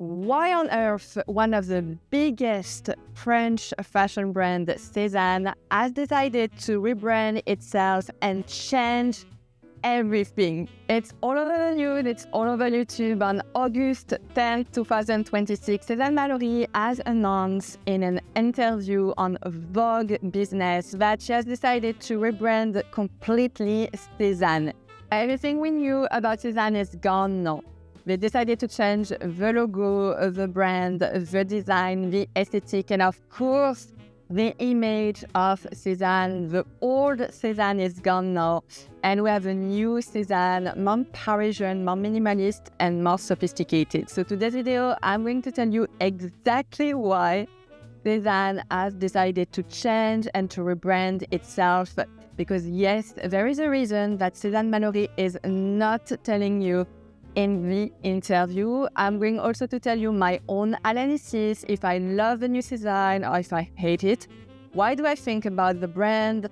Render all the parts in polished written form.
Why on earth one of the biggest French fashion brands, Sézane, has decided to rebrand itself and change everything? It's all over the news, it's all over YouTube. On August 10, 2026, Sézane Mallory has announced in an interview on Vogue Business that she has decided to rebrand completely Sézane. Everything we knew about Sézane is gone now. They decided to change the logo, the brand, the design, the aesthetic, and of course, the image of Sézane. The old Sézane is gone now, and we have a new Sézane, more Parisian, more minimalist, and more sophisticated. So today's video, I'm going to tell you exactly why Sézane has decided to change and to rebrand itself. Because yes, there is a reason that Sézane Mallory is not telling you in the interview. I'm going also to tell you my own analysis, if I love the new Sézane or if I hate it. Why do I think about the brand?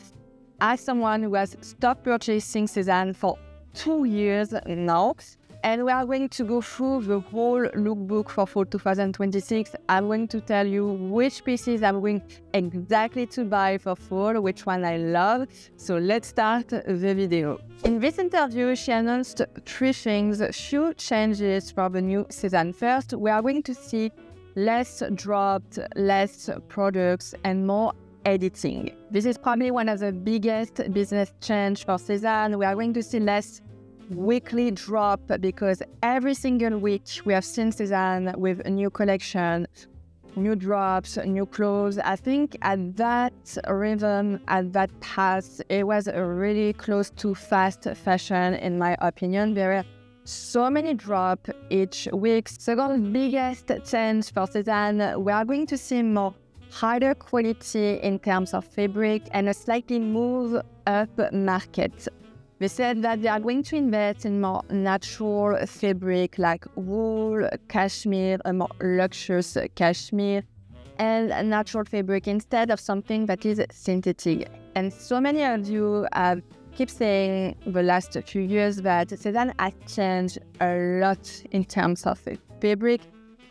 As someone who has stopped purchasing Sézane for 2 years now, and we are going to go through the whole lookbook for fall 2026. I'm going to tell you which pieces I'm going exactly to buy for fall, which one I love. So let's start the video. In this interview, she announced 3 things, few changes for the new Sézane. First, we are going to see less dropped, less products, and more editing. This is probably one of the biggest business change for Sézane. We are going to see less weekly drop because every single week we have seen Sézane with a new collection, new drops, new clothes. I think at that rhythm, at that path, it was really close to fast fashion in my opinion. There were so many drops each week. Second biggest change for Sézane, we are going to see more higher quality in terms of fabric and a slightly move up market. They said that they are going to invest in more natural fabric like wool, cashmere, a more luxurious cashmere, and natural fabric instead of something that is synthetic. And so many of you keep saying the last few years that Sézane has changed a lot in terms of fabric.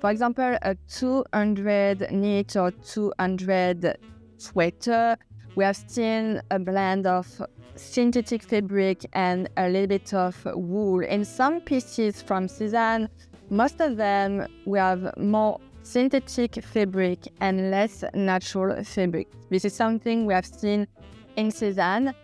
For example, a 200 knit or 200 sweater, we have seen a blend of synthetic fabric and a little bit of wool. In some pieces from Sézane, most of them we have more synthetic fabric and less natural fabric. This is something we have seen in Sézane.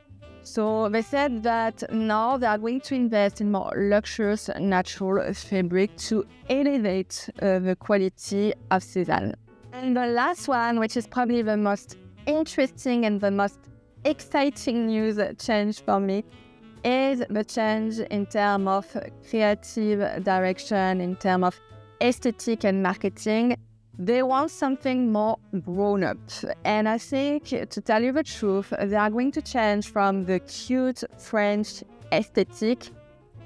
So they said that now they are going to invest in more luxurious natural fabric to elevate the quality of Sézane. And the last one, which is probably the most interesting and the most exciting news change for me, is the change in terms of creative direction, in terms of aesthetic and marketing. They want something more grown up. And I think, to tell you the truth, they are going to change from the cute French aesthetic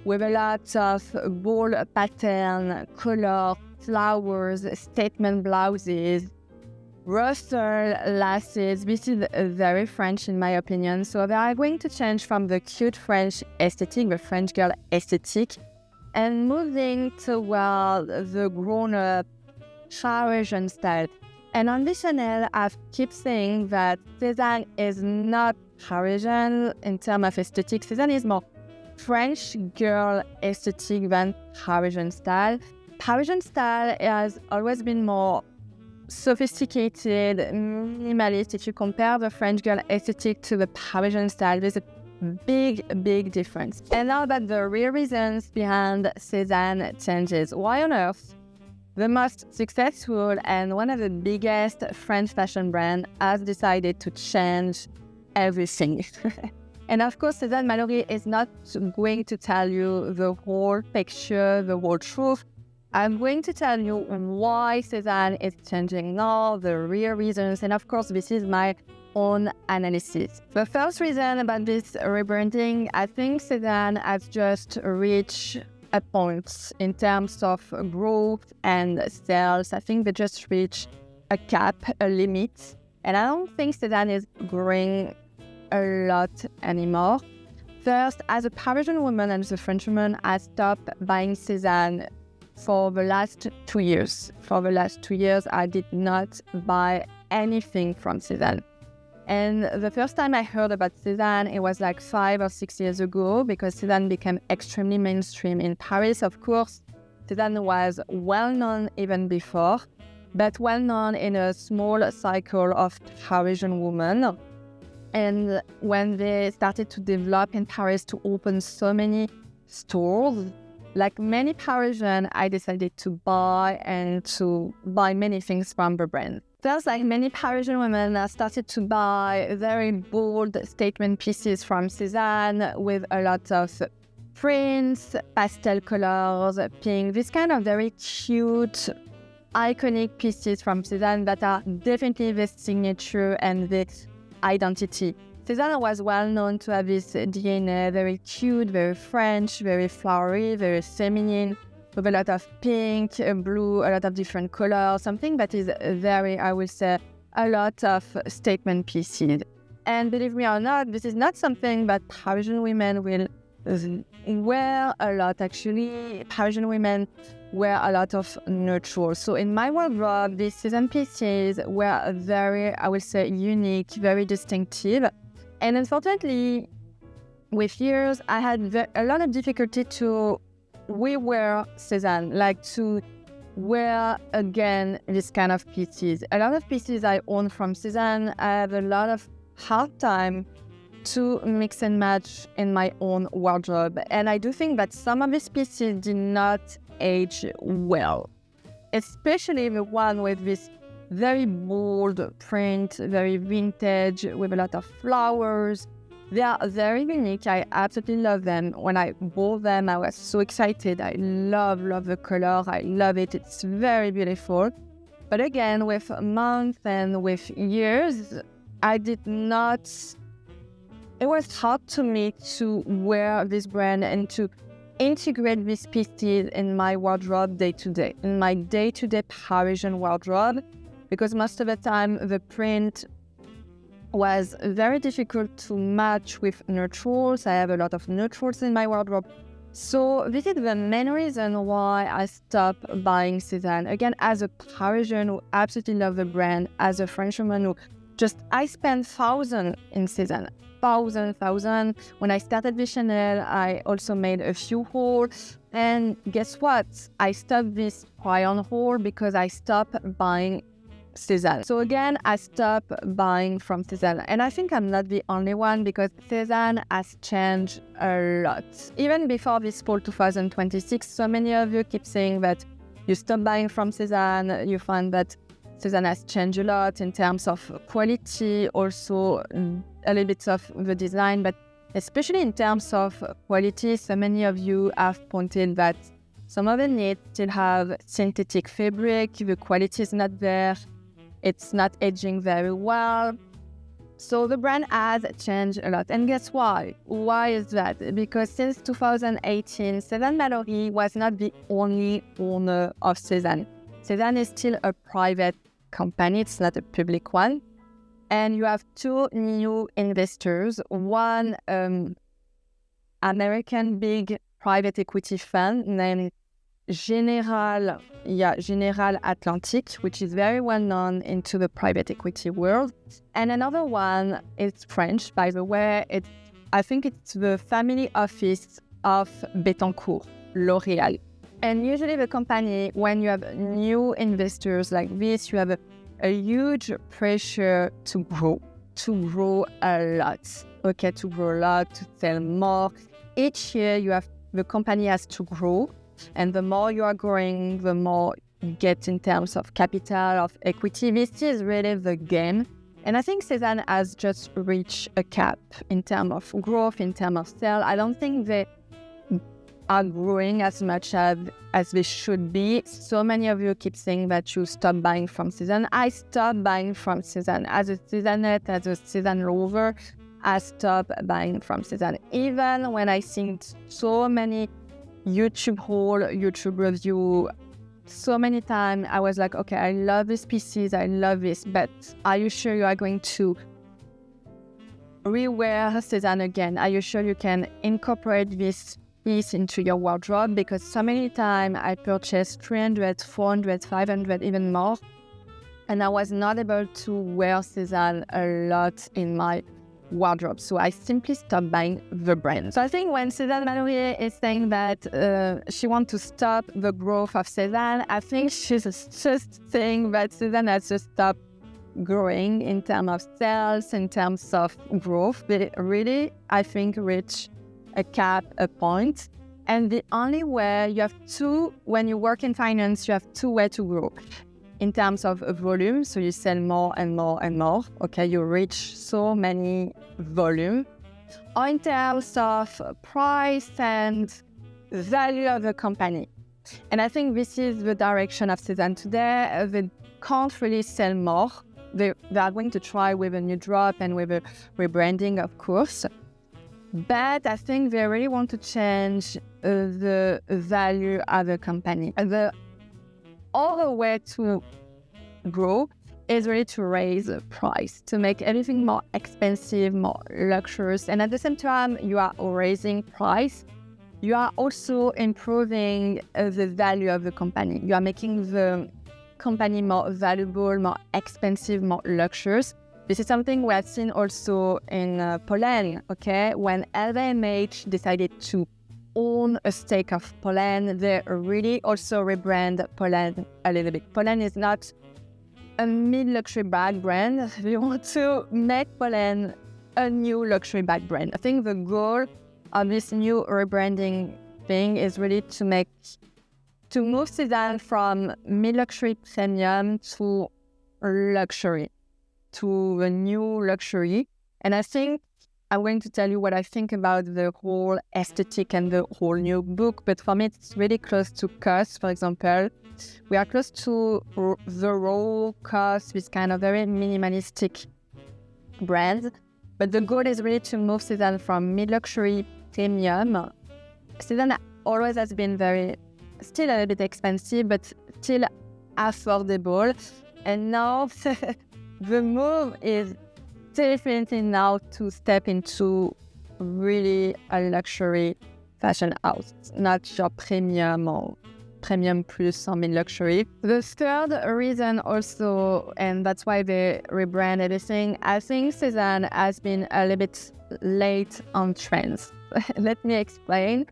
with a lot of bold pattern, color, flowers, statement blouses, rustle lasses. This is very French in my opinion. So they are going to change from the cute French aesthetic, the French girl aesthetic, and moving toward the grown-up Parisian style. And on this channel, I keep saying that Sézane is not Parisian in terms of aesthetic. Sézane is more French girl aesthetic than Parisian style. Parisian style has always been more sophisticated, minimalist. If you compare the French girl aesthetic to the Parisian style, there's a big difference. And now about the real reasons behind Sézane changes. Why on earth the most successful and one of the biggest French fashion brand has decided to change everything? And of course, Sézane Mallory is not going to tell you the whole picture, the whole truth. I'm going to tell you why Sézane is changing now, the real reasons, and of course, this is my own analysis. The first reason about this rebranding, I think Sézane has just reached a point in terms of growth and sales. I think they just reached a cap, a limit, and I don't think Sézane is growing a lot anymore. First, as a Parisian woman and as a French woman, I stopped buying Sézane for the last 2 years. For the last 2 years, I did not buy anything from Sézane. And the first time I heard about Sézane, it was like 5 or 6 years ago, because Sézane became extremely mainstream in Paris. Of course, Sézane was well known even before, but well known in a small cycle of Parisian women. And when they started to develop in Paris, to open so many stores, like many Parisians, I decided to buy many things from the brand. There's like many Parisian women started to buy very bold statement pieces from Sézane with a lot of prints, pastel colors, pink, this kind of very cute, iconic pieces from Sézane that are definitely the signature and the identity. Sézane was well known to have this DNA, very cute, very French, very flowery, very feminine, with a lot of pink, blue, a lot of different colors, something that is very, I would say, a lot of statement pieces. And believe me or not, this is not something that Parisian women will wear a lot. Actually, Parisian women wear a lot of neutrals. So in my wardrobe, these Sézane pieces were very, I would say, unique, very distinctive. And unfortunately, with years, I had a lot of difficulty to rewear Sézane, like to wear again this kind of pieces. A lot of pieces I own from Sézane, I have a lot of hard time to mix and match in my own wardrobe. And I do think that some of these pieces did not age well, especially the one with this very bold print, very vintage, with a lot of flowers. They are very unique. I absolutely love them. When I bought them, I was so excited. I love the color. I love it. It's very beautiful. But again, with months and with years, I did not... It was hard to me to wear this brand and to integrate these pieces in my wardrobe day to day, in my day-to-day Parisian wardrobe, because most of the time the print was very difficult to match with neutrals. I have a lot of neutrals in my wardrobe. So this is the main reason why I stopped buying Sézane. Again, as a Parisian who absolutely love the brand, as a Frenchwoman who I spent thousands in Sézane. Thousand. When I started with Chanel, I also made a few hauls. And guess what? I stopped this try-on haul because I stopped buying Sézane. So again, I stopped buying from Sézane. And I think I'm not the only one, because Sézane has changed a lot. Even before this fall 2026, so many of you keep saying that you stop buying from Sézane, you find that Sézane has changed a lot in terms of quality, also a little bit of the design, but especially in terms of quality, so many of you have pointed that some of the knits still have synthetic fabric, the quality is not there, it's not aging very well. So the brand has changed a lot. And guess why? Why is that? Because since 2018, Sézane Mallory was not the only owner of Sézane. Sézane is still a private company, it's not a public one. And you have two new investors, one American big private equity fund named General Atlantic, which is very well known into the private equity world. And another one is French, by the way. I think it's the family office of Bettencourt, L'Oréal. And usually the company, when you have new investors like this, you have a huge pressure to grow a lot, to sell more. Each year the company has to grow, and the more you are growing, the more you get in terms of capital, of equity. This is really the game. And I think Sézane has just reached a cap in terms of growth, in terms of sale. I don't think they are growing as much as they should be. So many of you keep saying that you stop buying from Sézane. I stopped buying from Sézane. As a Sézanette, as a Sézane lover, I stopped buying from Sézane. Even when I see so many YouTube haul, YouTube review, so many times I was like, okay, I love these pieces, I love this, but are you sure you are going to rewear Sézane again? Are you sure you can incorporate these piece into your wardrobe, because so many times I purchased 300, 400, 500, even more, and I was not able to wear Sézane a lot in my wardrobe. So I simply stopped buying the brand. So I think when Sézane Mallory is saying that she wants to stop the growth of Sézane, I think she's just saying that Sézane has just stopped growing in terms of sales, in terms of growth. They really, I think, reach a cap, a point. And the only way you have when you work in finance, you have two ways to grow. In terms of volume, so you sell more and more and more, okay, you reach so many volume. Or in terms of price and value of the company. And I think this is the direction of Sézane today. They can't really sell more. They are going to try with a new drop and with a rebranding, of course. But I think they really want to change the value of the company. The other way to grow is really to raise the price, to make everything more expensive, more luxurious. And at the same time, you are raising price. You are also improving the value of the company. You are making the company more valuable, more expensive, more luxurious. This is something we have seen also in Pollen, okay? When LVMH decided to own a stake of Pollen, they really also rebrand Pollen a little bit. Pollen is not a mid-luxury bag brand. We want to make Pollen a new luxury bag brand. I think the goal of this new rebranding thing is really to move Sézane from mid-luxury premium to luxury, to a new luxury. And I think I'm going to tell you what I think about the whole aesthetic and the whole new book. But for me, it's really close to COS, for example. We are close to the raw COS, this kind of very minimalistic brand. But the goal is really to move Sézane from mid-luxury premium. Sézane always has been still a little bit expensive, but still affordable. And now the move is definitely now to step into really a luxury fashion house, not your premium or premium plus or mid-luxury. The third reason also, and that's why they rebrand everything, I think Sézane has been a little bit late on trends. Let me explain.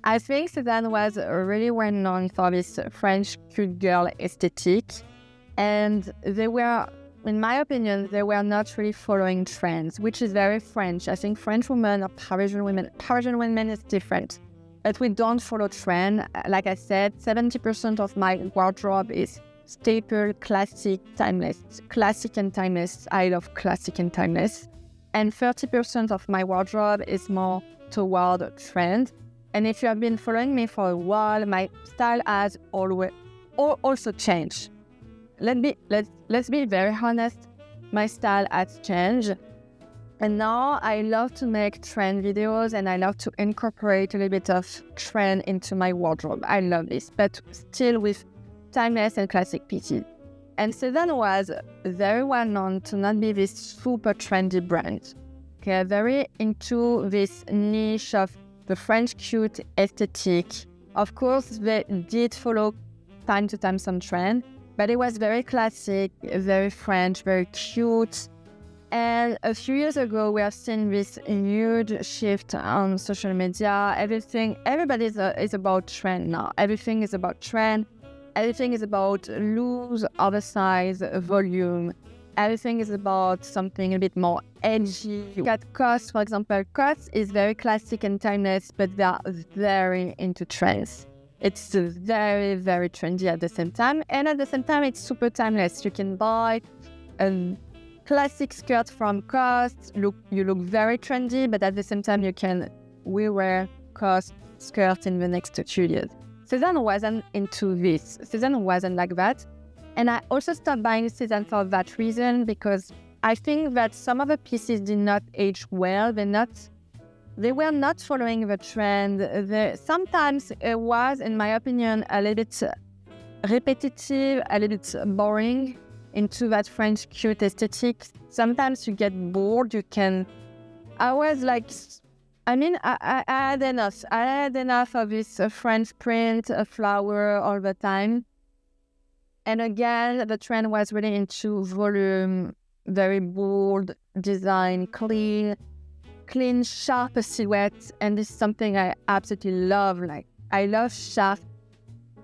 I think Sézane was really well known for this French cute girl aesthetic, and they were, in my opinion, they were not really following trends, which is very French. I think French women or Parisian women is different. But we don't follow trend. Like I said, 70% of my wardrobe is staple, classic, timeless. Classic and timeless. I love classic and timeless. And 30% of my wardrobe is more toward trend. And if you have been following me for a while, my style has also changed. Let's be very honest. My style has changed. And now I love to make trend videos and I love to incorporate a little bit of trend into my wardrobe. I love this, but still with timeless and classic pieces. And Sézane was very well known to not be this super trendy brand. Okay, very into this niche of the French cute aesthetic. Of course, they did follow time to time some trend, but it was very classic, very French, very cute. And a few years ago, we have seen this huge shift on social media. Everybody is about trend now. Everything is about trend. Everything is about loose, oversized volume. Everything is about something a bit more edgy. You got COS, for example. COS is very classic and timeless, but they are very into trends. It's very, very trendy at the same time. And at the same time, it's super timeless. You can buy a classic skirt from COS. You look very trendy, but at the same time, you can wear COS skirt in the next 2 years. Sézane wasn't into this. Sézane wasn't like that. And I also stopped buying Sézane for that reason, because I think that some of the pieces did not age well. They were not following the trend. Sometimes it was, in my opinion, a little bit repetitive, a little bit boring into that French cute aesthetic. Sometimes you get bored. I was like I mean, I had enough. I had enough of this French print, flower all the time. And again, the trend was really into volume, very bold design, clean, sharp silhouette. And this is something I absolutely love. Like, I love sharp,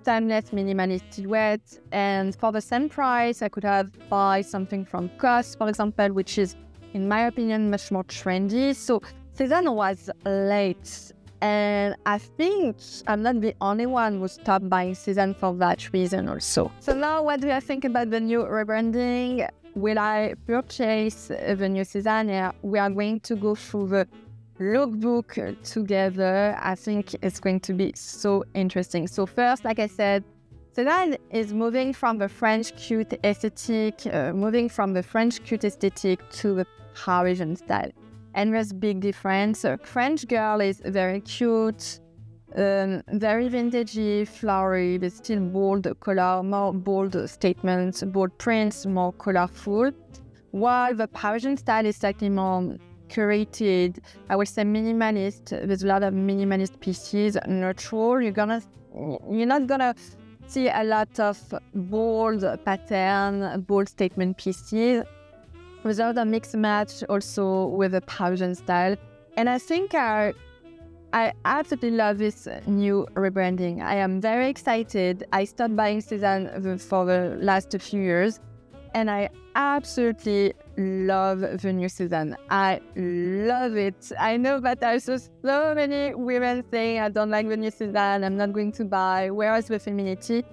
timeless, minimalist silhouette. And for the same price, I could have buy something from COS, for example, which is, in my opinion, much more trendy. So Sézane was late. And I think I'm not the only one who stopped buying Sézane for that reason also. So now what do I think about the new rebranding? Will I purchase the new Sézane? Yeah, we are going to go through the lookbook together. I think it's going to be so interesting. So first, like I said, Sézane is moving from the French cute aesthetic, to the Parisian style. And there's big difference. A French girl is very cute, very vintagey, flowery, but still bold color, more bold statements, bold prints, more colorful. While the Parisian style is slightly more curated, I would say minimalist. There's a lot of minimalist pieces, neutral. You're not gonna see a lot of bold pattern, bold statement pieces. Without a mix match also with the Parisian style. And I think I absolutely love this new rebranding. I am very excited. I stopped buying Sézane for the last few years, and I absolutely love the new Sézane. I love it. I know that there's so many women saying, I don't like the new Sézane, I'm not going to buy. Where is the femininity?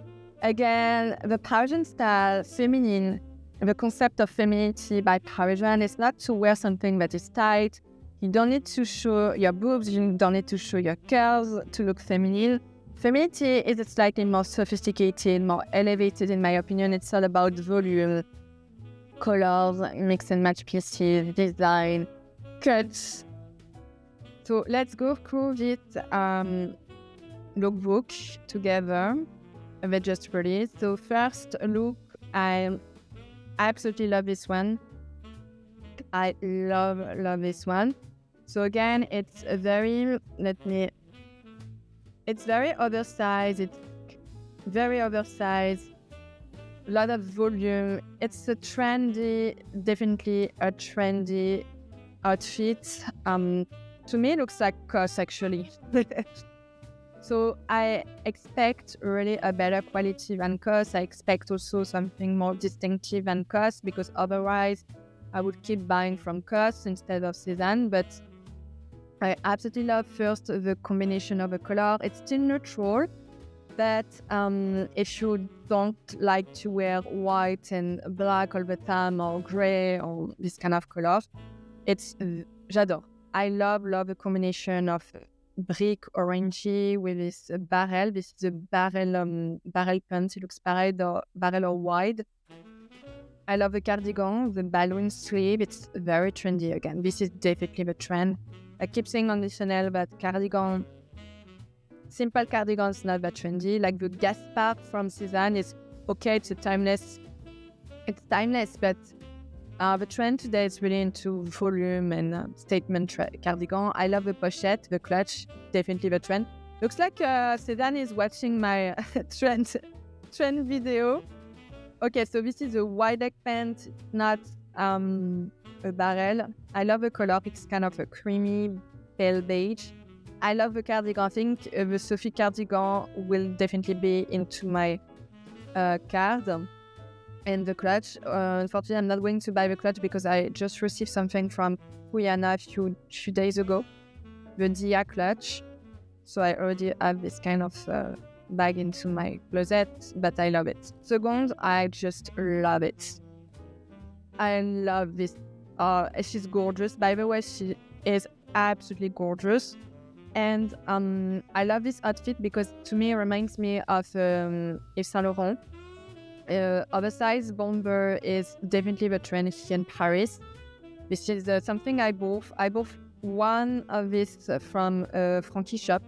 Again, the Parisian style, feminine, the concept of femininity by Parisian is not to wear something that is tight. You don't need to show your boobs, you don't need to show your curves to look feminine. Femininity is slightly more sophisticated, more elevated in my opinion. It's all about volume, colors, mix and match pieces, design, cuts. So let's go through this lookbook together. They just released. So first look, I absolutely love this one. I love this one. So again, it's very oversized. It's very oversized. A lot of volume. It's definitely a trendy outfit. To me, it looks like COS actually. So I expect really a better quality than COS. I expect also something more distinctive than COS, because otherwise I would keep buying from COS instead of Sézane. But I absolutely love first the combination of the color. It's still neutral, but if you don't like to wear white and black all the time, or gray, or this kind of color, j'adore. I love the combination of brick orangey with this barrel. This is a barrel pants. It looks barrel or wide. I love the cardigan, the balloon sleeve. It's very trendy again. This is definitely the trend. I keep saying on the channel that simple cardigan is not that trendy. Like the Gaspard from Sézane is okay. It's timeless, but the trend today is really into volume and statement cardigan. I love the pochette, the clutch, definitely the trend. Looks like Sézane is watching my trend video. Okay, so this is a wide leg pant, not a barrel. I love the color. It's kind of a creamy pale beige. I love the cardigan. I think the Sophie cardigan will definitely be into my card. And the clutch, unfortunately, I'm not going to buy the clutch because I just received something from Rihanna a few days ago, the Dia clutch. So I already have this kind of bag into my closet, but I love it. Second, I just love it. I love this. She's gorgeous. By the way, she is absolutely gorgeous. And I love this outfit because to me it reminds me of Yves Saint Laurent. Oversized bomber is definitely the trend here in Paris. This is something I bought. I bought one of this from the Frankie shop.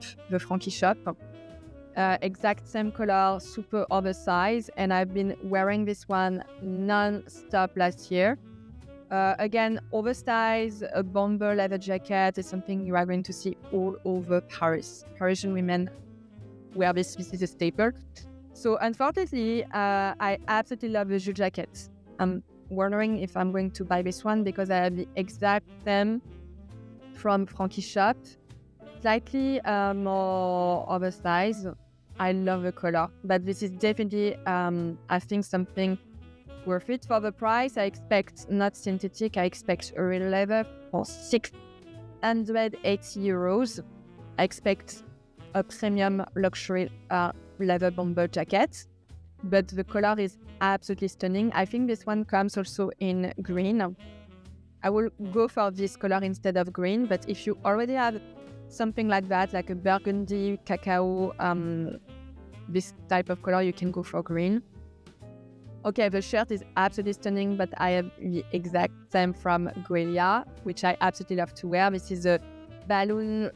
Exact same color, super oversized, and I've been wearing this one non-stop last year. Again, oversized bomber leather jacket is something you are going to see all over Paris. Parisian women wear this. This is a staple. So unfortunately, I absolutely love the Jules jacket. I'm wondering if I'm going to buy this one because I have the exact same from Frankie shop. Slightly more oversized. I love the color, but this is definitely, I think, something worth it for the price. I expect not synthetic. I expect a real leather for 680 euros. I expect a premium luxury leather bomber jacket, but the color is absolutely stunning. I think this one comes also in green. I will go for this color instead of green, but if you already have something like that, like a burgundy, cacao, this type of color, you can go for green. Okay, the shirt is absolutely stunning, but I have the exact same from Guelia, which I absolutely love to wear. This is a balloon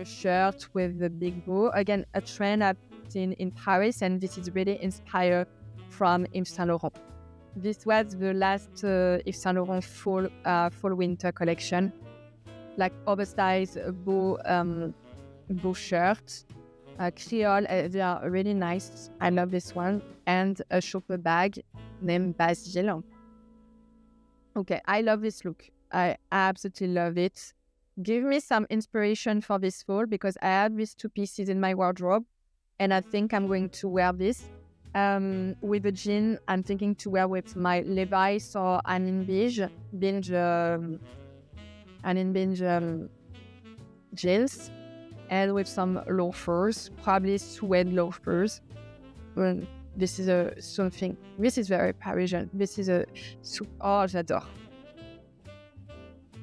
shirt with a big bow. Again, a trend I've seen in Paris, and this is really inspired from Yves Saint Laurent. This was the last Yves Saint Laurent fall-winter collection, like oversized bow shirt. Creole, they are really nice. I love this one. And a shopper bag named Basile. Okay, I love this look. I absolutely love it. Give me some inspiration for this fall because I have these two pieces in my wardrobe and I think I'm going to wear this. With a jean, I'm thinking to wear with my Levi's or Anne Binge jeans. And with some loafers, probably suede loafers. This is something. This is very Parisian. This is oh, j'adore.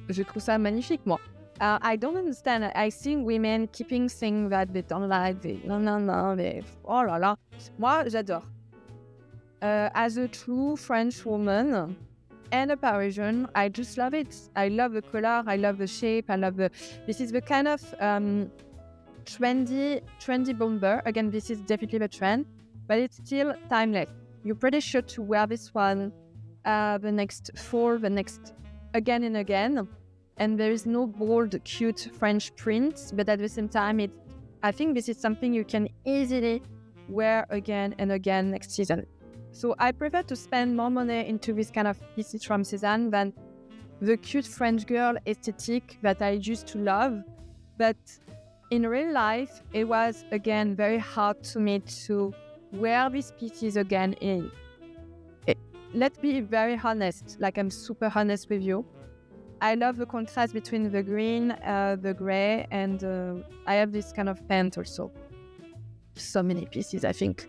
Je trouve ça magnifique, moi. I don't understand. I see women keeping saying that they don't like it. Non, oh là là. Moi, j'adore. As a true French woman and a Parisian, I just love it. I love the color. I love the shape. This is the kind of trendy bomber. Again, this is definitely the trend, but it's still timeless. You're pretty sure to wear this one the next fall, again and again. And there is no bold, cute French print, but at the same time, I think this is something you can easily wear again and again next season. So I prefer to spend more money into this kind of pieces from Sézane than the cute French girl aesthetic that I used to love. But in real life, it was, again, very hard to me to wear these pieces again. Let's be very honest, like I'm super honest with you. I love the contrast between the green, the gray, and I have this kind of pant also. So many pieces, I think.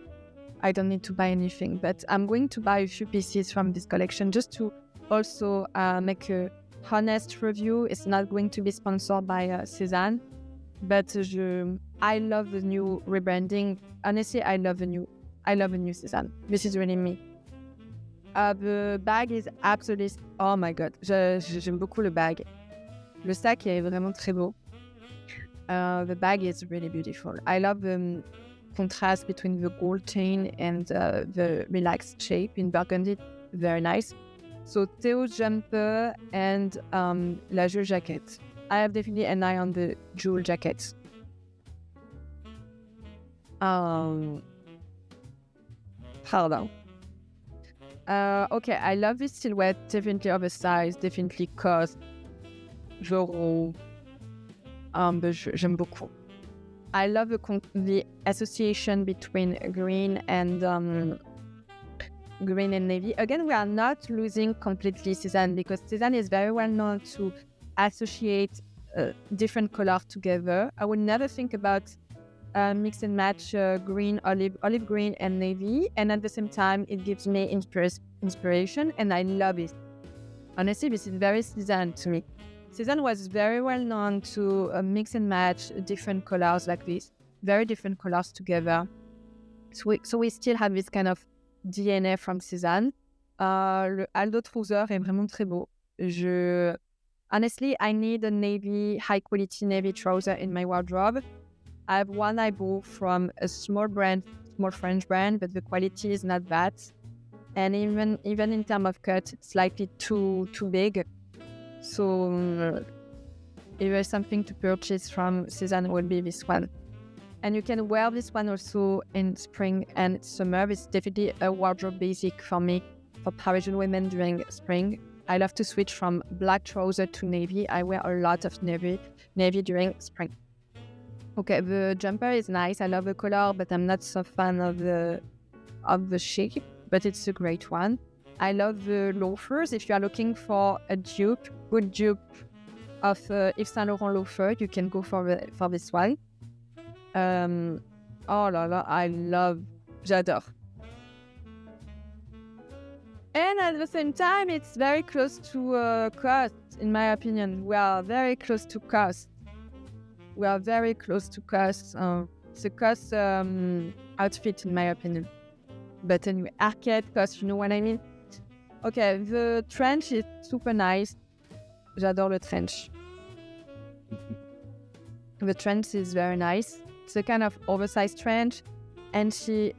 I don't need to buy anything, but I'm going to buy a few pieces from this collection just to also make a honest review. It's not going to be sponsored by Sézane, but I love the new rebranding. Honestly, I love the new Sézane. This is really me. The bag is absolutely... Oh my god, j'aime beaucoup le bag. Le sac est vraiment très beau. The bag is really beautiful. I love the contrast between the gold chain and the relaxed shape in burgundy. Very nice. So Theo jumper and la Jules jacket. I have definitely an eye on the Jules jacket. Pardon. Okay, I love this silhouette. Definitely oversized, definitely cost. J'aime beaucoup. I love the association between green and navy. Again, we are not losing completely Sézane because Sézane is very well known to associate different colors together. I would never think about mix and match green, olive green and navy, and at the same time it gives me inspiration and I love it. Honestly, this is very Sézane to me. Sézane was very well known to mix and match different colors like this, very different colors together. So we still have this kind of DNA from Sézane. Le Aldo trouser est vraiment très beau. Honestly, I need a high quality navy trouser in my wardrobe. I have one I bought from a small French brand, but the quality is not that. and even in terms of cut, it's slightly too big. So if there's something to purchase from Sézane, would be this one. And you can wear this one also in spring and summer. It's definitely a wardrobe basic for me, for Parisian women during spring. I love to switch from black trouser to navy. I wear a lot of navy during spring. Okay, the jumper is nice. I love the color, but I'm not so fan of the shape, but it's a great one. I love the loafers. If you are looking for a good dupe of Yves Saint Laurent loafer, you can go for this one. Oh la la, j'adore. And at the same time, it's very close to cost, in my opinion. We are very close to cost. It's a cost outfit, in my opinion. But anyway, arcade cost, you know what I mean? Okay, the trench is super nice. J'adore le trench. The trench is very nice. It's a kind of oversized trench, and she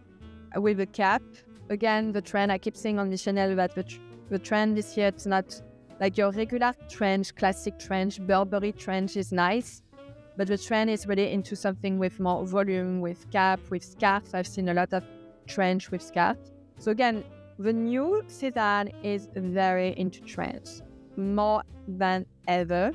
with a cap. Again, the trend, I keep saying on the Chanel that the trend this year, it's not like your regular trench, classic trench, Burberry trench is nice, but the trend is really into something with more volume, with cap, with scarf. I've seen a lot of trench with scarf. So again, the new Sézane is very into trends, more than ever.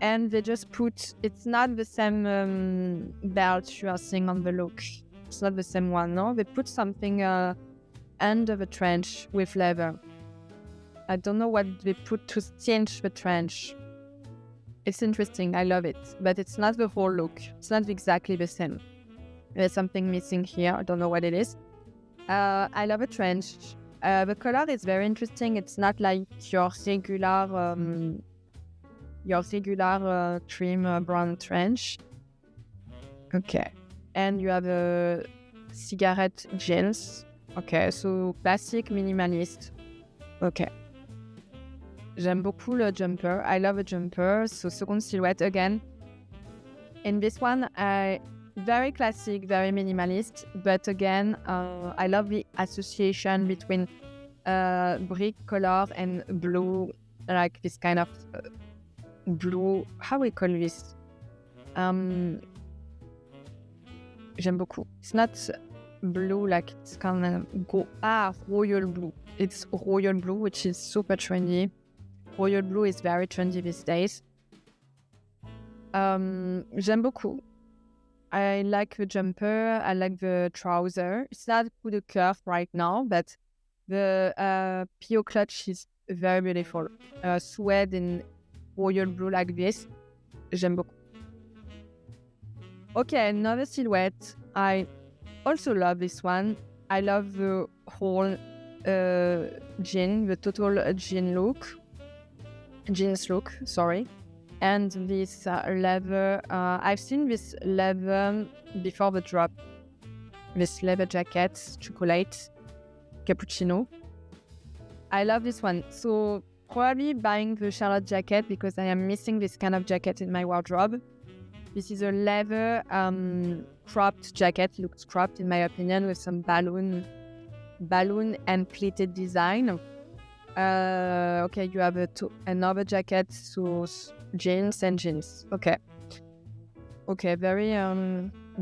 And they just put, it's not the same belt you are seeing on the look. It's not the same one, no? They put something under the trench with leather. I don't know what they put to cinch the trench. It's interesting, I love it. But it's not the whole look. It's not exactly the same. There's something missing here. I don't know what it is. I love a trench. The color is very interesting. It's not like your regular trim brown trench. Okay. And you have a cigarette jeans. Okay, so classic minimalist. Okay. J'aime beaucoup le jumper. I love a jumper. So second silhouette again. In this one, very classic, very minimalist. But again, I love the association between brick color and blue, like this kind of blue. How we call this? J'aime beaucoup. It's not blue like it's kind of royal blue. It's royal blue, which is super trendy. Royal blue is very trendy these days. J'aime beaucoup. I like the jumper. I like the trouser. It's not with a curve right now, but the PO clutch is very beautiful. Suede in royal blue like this. J'aime beaucoup. Okay, another silhouette. I also love this one. I love the whole jean, the total jeans look, sorry. And this leather, I've seen this leather before the drop. This leather jacket, chocolate, cappuccino. I love this one. So probably buying the Charlotte jacket because I am missing this kind of jacket in my wardrobe. This is a leather cropped jacket. It looks cropped in my opinion with some balloon and pleated design. Okay, you have another jacket, so jeans and jeans. Okay, very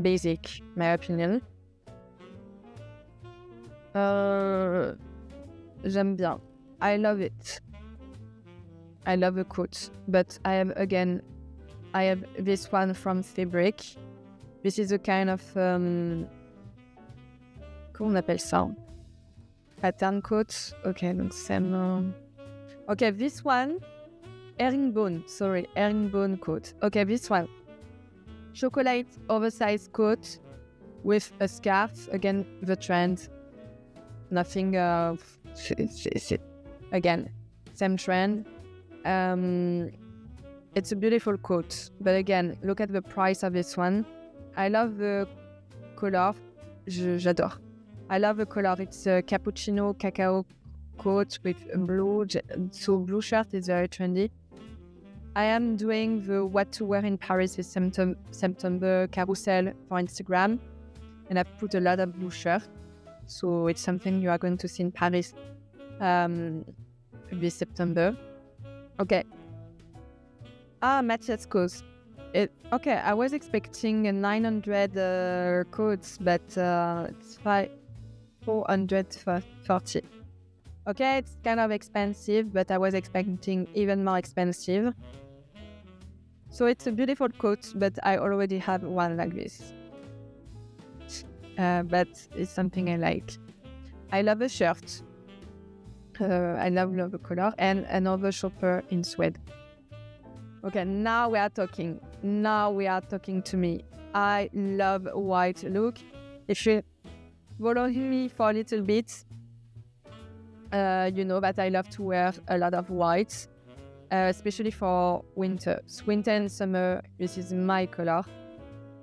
basic, my opinion. J'aime bien. I love it. I love the coat, but I have this one from fabric. This is a kind of comment on appelle ça? Pattern coat. Okay, donc same. Okay, this one, herringbone coat. Okay, this one, chocolate oversized coat with a scarf. Again, the trend. Nothing. Again, same trend. It's a beautiful coat, but again, look at the price of this one. I love the color. J'adore. I love the color. It's a cappuccino cacao coat with blue. So blue shirt is very trendy. I am doing the what to wear in Paris this September carousel for Instagram, and I've put a lot of blue shirt. So it's something you are going to see in Paris this September. Okay. Matches coats. I was expecting a 900 coats, but it's 440. Okay, it's kind of expensive, but I was expecting even more expensive. So it's a beautiful coat, but I already have one like this. But it's something I like. I love the shirt. I love the color, and another shopper in Sweden. Okay, now we are talking. Now we are talking to me. I love white look. If you follow me for a little bit, you know that I love to wear a lot of white, especially for winter. Winter and summer, this is my color.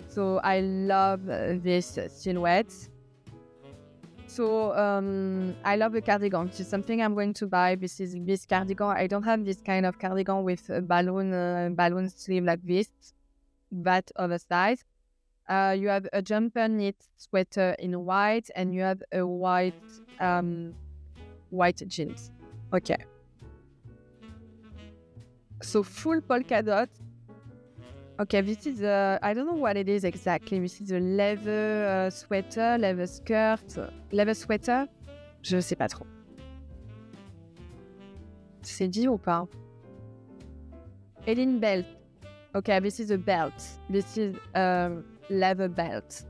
So I love this silhouette. So I love the cardigan. It's something I'm going to buy. This is this cardigan. I don't have this kind of cardigan with a balloon sleeve like this, but oversized. You have a jumper knit sweater in white, and you have a white jeans. Okay. So full polka dot. Okay, this is I don't know what it is exactly. This is a leather sweater, leather skirt, leather sweater. Je sais pas trop. C'est dit ou pas? Elin belt. Okay, this is a belt. This is a leather belt.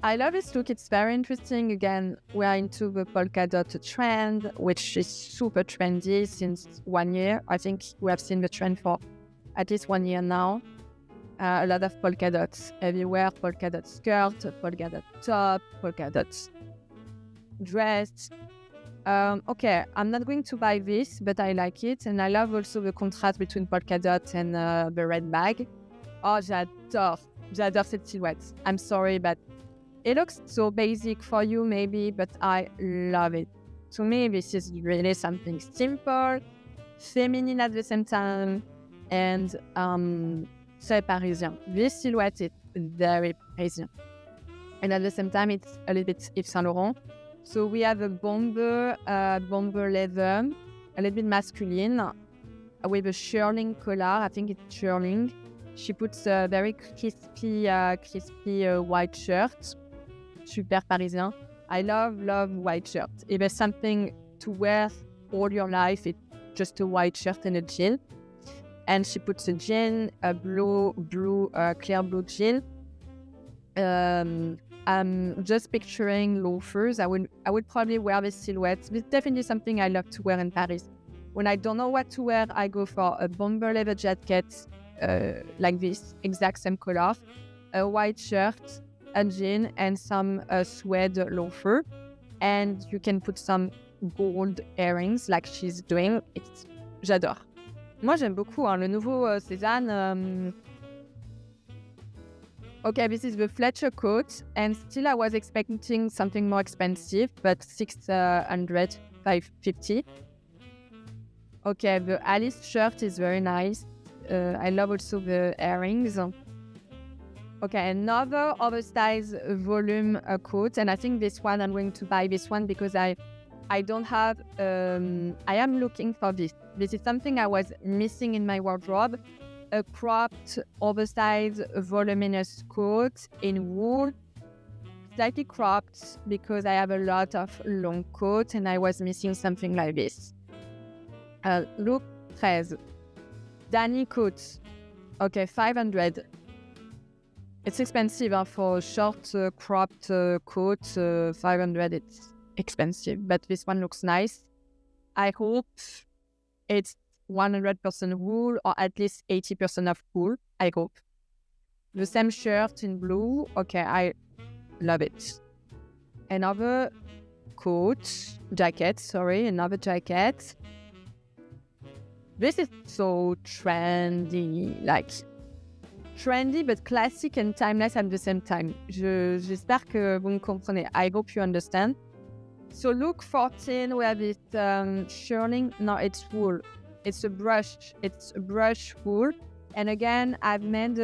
I love this look. It's very interesting. Again, we are into the polka dot trend, which is super trendy since 1 year. I think we have seen the trend for at least 1 year now. A lot of polka dots everywhere. Polka dot skirt, polka dot top, polka dot dress. Okay, I'm not going to buy this, but I like it. And I love also the contrast between polka dot and the red bag. Oh, j'adore cette silhouette. I'm sorry, but it looks so basic for you maybe, but I love it. To me, this is really something simple, feminine at the same time, and très Parisian. This silhouette is very Parisian. And at the same time, it's a little bit Yves Saint Laurent. So we have a bomber leather, a little bit masculine, with a shearling collar. I think it's shearling. She puts a very crispy white shirt. Super Parisian. I love white shirt. If there's something to wear all your life, it's just a white shirt and a jean. And she puts a jean, a clear blue jean. I'm just picturing loafers. I would probably wear this silhouette. It's definitely something I love to wear in Paris. When I don't know what to wear, I go for a bomber leather jacket like this, exact same color, a white shirt, a jean, and some suede loafer. And you can put some gold earrings like she's doing. J'adore. Moi, j'aime beaucoup le nouveau Sézane. Okay, this is the Fletcher coat, and still I was expecting something more expensive, but 600, 550. Okay, the Alice shirt is very nice. I love also the earrings. Okay, another oversized volume coat, and I think this one, I'm going to buy this one because I don't have, I am looking for this. This is something I was missing in my wardrobe. A cropped, oversized, voluminous coat in wool. Slightly cropped because I have a lot of long coats and I was missing something like this. Look 13. Danny coat. Okay, 500. It's expensive for a short, cropped coat. 500, it's expensive, but this one looks nice. I hope it's 100% wool or at least 80% of wool, I hope. The same shirt in blue. Okay, I love it. Another jacket. This is so trendy, trendy but classic and timeless at the same time. J'espère que vous me comprenez. I hope you understand. So look 14, we have this shearling. No, it's wool. It's a brush wool. And again, I've made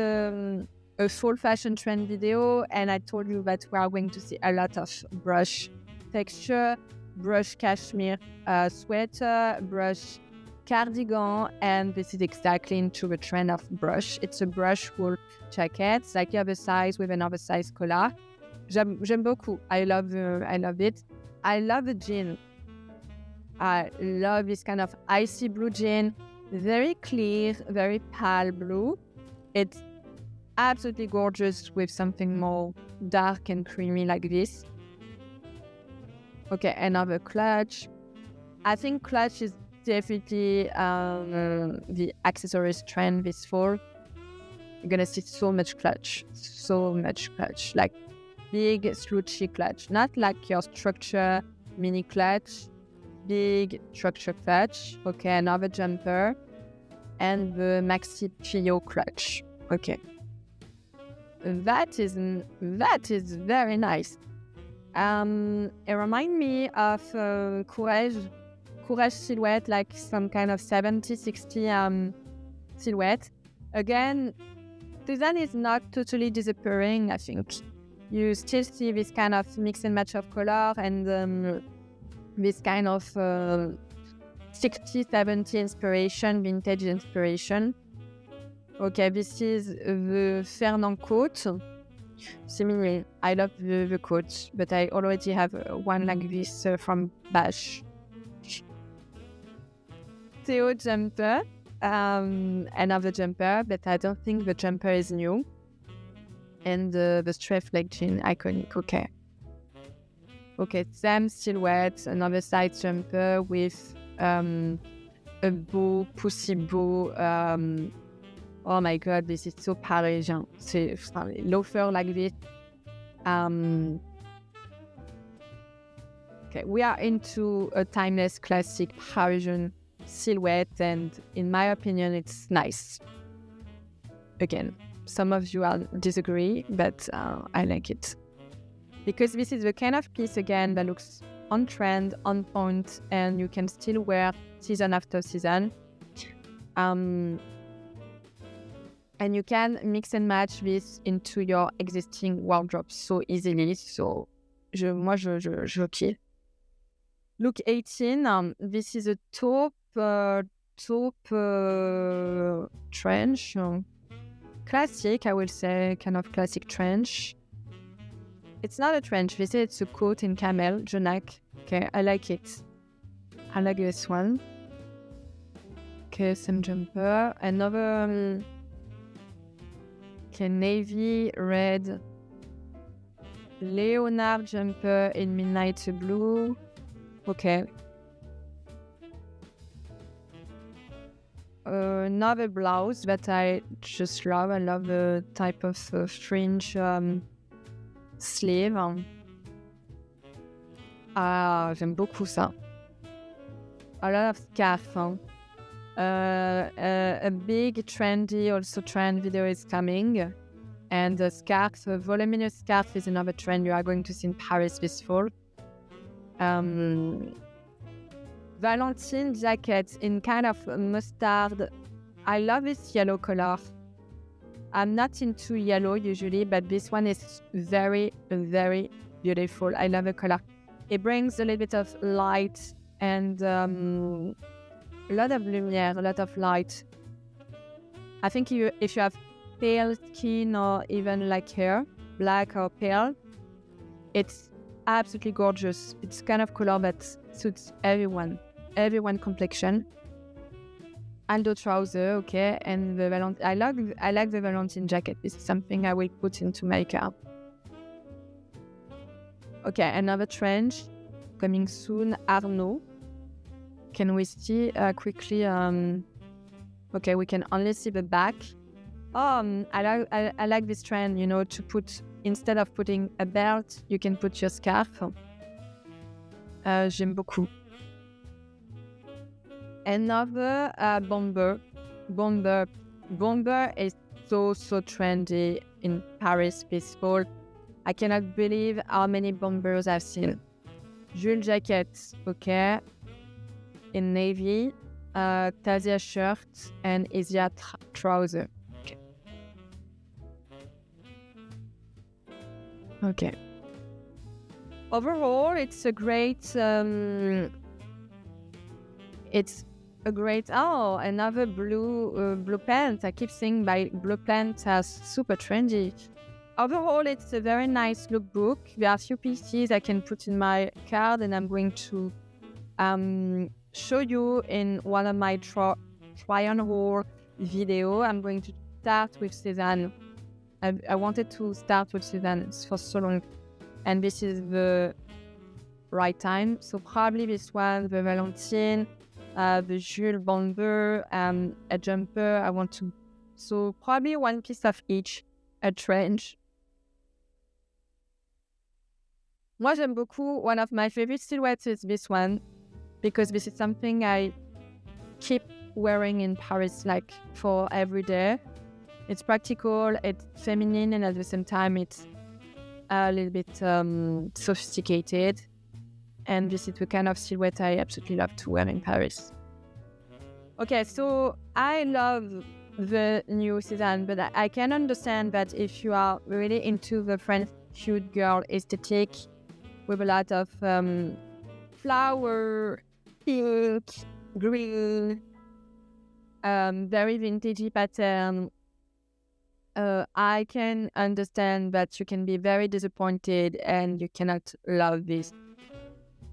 a full fashion trend video, and I told you that we are going to see a lot of brush texture, brush cashmere sweater, brush cardigan, and this is exactly into the trend of brush. It's a brush wool jacket. It's like you have a size with an oversized collar. J'aime beaucoup. I love it. I love the jean. I love this kind of icy blue jean, very clear, very pale blue. It's absolutely gorgeous with something more dark and creamy like this. Okay, another clutch. I think clutch is definitely the accessories trend this fall. You're gonna see so much clutch, like big slouchy clutch, not like your structure mini clutch, big structure clutch. Okay, another jumper, and the maxi Pio clutch. Okay, that is very nice. It reminds me of Courage silhouette, like some kind of 70, 60 silhouette. Again, Sézane is not totally disappearing, I think. You still see this kind of mix and match of color and this kind of 60, 70 inspiration, vintage inspiration. Okay, this is the Fernand coat. Similarly, I love the coat, but I already have one like this from Bash. Theo jumper, another jumper, but I don't think the jumper is new. And the straight leg jean, iconic. Okay, same silhouette, another side jumper with a bow, pussy bow. Oh my god, this is so Parisian. C'est loafer like this. Okay, we are into a timeless classic Parisian silhouette, and in my opinion, it's nice. Again, some of you will disagree, but I like it. Because this is the kind of piece, again, that looks on trend, on point, and you can still wear season after season. And you can mix and match this into your existing wardrobe so easily. So, moi, je kill. Look 18, this is a taupe trench. Classic, I will say, kind of classic trench. It's not a trench, this is it's a coat in camel, Jonak. Okay, I like it. I like this one. Okay, some jumper. Another navy red Leonard jumper in midnight blue. Okay. Another blouse that I just love. I love the type of fringe sleeve. J'aime beaucoup ça. A lot of scarf. A big trendy also trend video is coming, and the scarf, a voluminous scarf, is another trend you are going to see in Paris this fall. Valentine jacket in kind of mustard. I love this yellow color. I'm not into yellow usually, but this one is very, very beautiful. I love the color. It brings a little bit of light and a lot of lumiere, a lot of light. I think if you have pale skin or even like hair, black or pale, it's absolutely gorgeous. It's kind of color that suits everyone complexion. Aldo trouser, okay, and the I like the Valentine jacket. This is something I will put into makeup. Okay, another trench coming soon, Arnaud. Can we see quickly? Okay, we can only see the back. I like this trend, to put, instead of putting a belt, you can put your scarf. J'aime beaucoup. Another bomber. Bomber is so trendy in Paris this fall. I cannot believe how many bombers I've seen. Jules jacket, okay, in navy, Tasia shirt and Isia trouser. Okay. Okay. Overall, it's a great. Another blue pants. I keep seeing my blue pants as super trendy. Overall, it's a very nice lookbook. There are a few pieces I can put in my card, and I'm going to show you in one of my try-on-haul video. I'm going to start with Sézane. I wanted to start with Sézane for so long, and this is the right time. So probably this one, the Valentine, the Jules Bomber, a jumper. So probably one piece of each, a trench. Moi, j'aime beaucoup. One of my favorite silhouettes is this one, because this is something I keep wearing in Paris, like for every day. It's practical, it's feminine, and at the same time, it's a little bit sophisticated. And this is the kind of silhouette I absolutely love to wear in Paris. Okay, so I love the new Sézane, but I can understand that if you are really into the French cute girl aesthetic with a lot of flower, pink, green, very vintagey pattern, I can understand that you can be very disappointed and you cannot love this.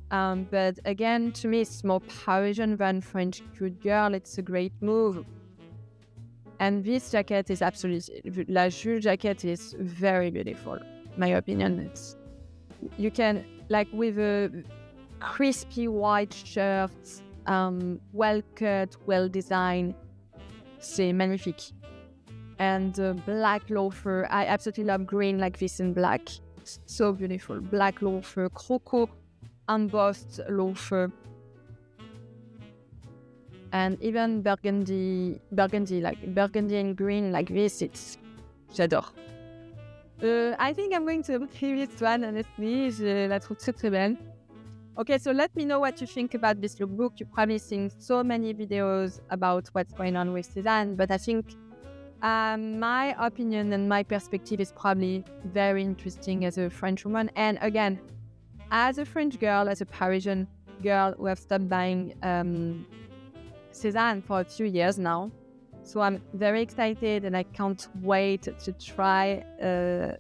But again, to me, it's more Parisian than French cute girl. It's a great move. And this jacket is absolutely, La Jules jacket is very beautiful. My opinion, you can, like with a crispy white shirt, well cut, well designed, c'est magnifique. And black loafer, I absolutely love green like this in black. So beautiful. Black loafer, croco embossed loafer. And even burgundy and green like this, j'adore. I think I'm going to leave this one, honestly. Je la trouve très belle. Okay, so let me know what you think about this lookbook. You've probably seen so many videos about what's going on with Sézane, but I think my opinion and my perspective is probably very interesting as a French woman. And again, as a French girl, as a Parisian girl who have stopped buying Sézane for a few years now. So I'm very excited and I can't wait to try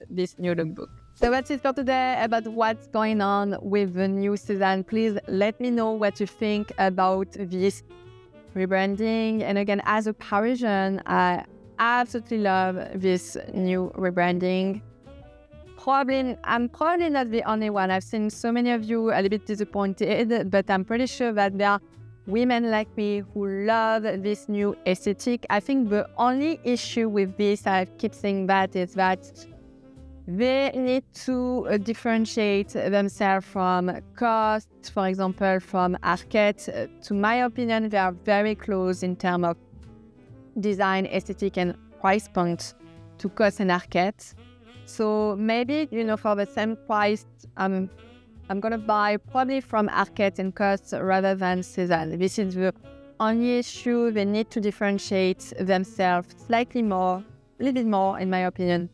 this new lookbook. So that's it for today about what's going on with the new Sézane. Please let me know what you think about this rebranding. And again, as a Parisian, I absolutely love this new rebranding. I'm probably not the only one. I've seen so many of you a little bit disappointed, but I'm pretty sure that there are women like me who love this new aesthetic. I think the only issue with this, I keep saying that, is that they need to differentiate themselves from COS, for example, from Arket. To my opinion, they are very close in terms of design, aesthetic, and price point to COS and Arket. So maybe, for the same price, I'm going to buy probably from Arket and COS rather than Sézane. This is the only issue. They need to differentiate themselves slightly more, a little bit more, in my opinion,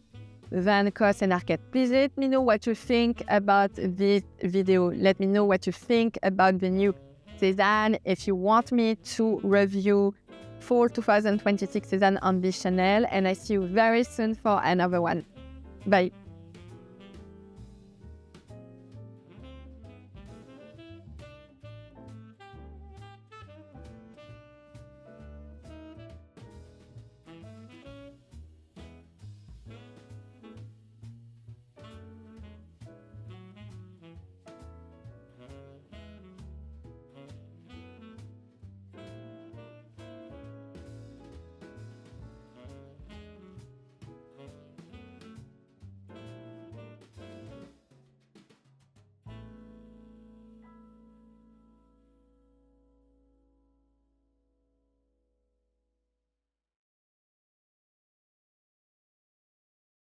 than COS and Arket. Please let me know what you think about this video. Let me know what you think about the new Sézane. If you want me to review fall 2026 Sézane on this channel, and I see you very soon for another one. Bye.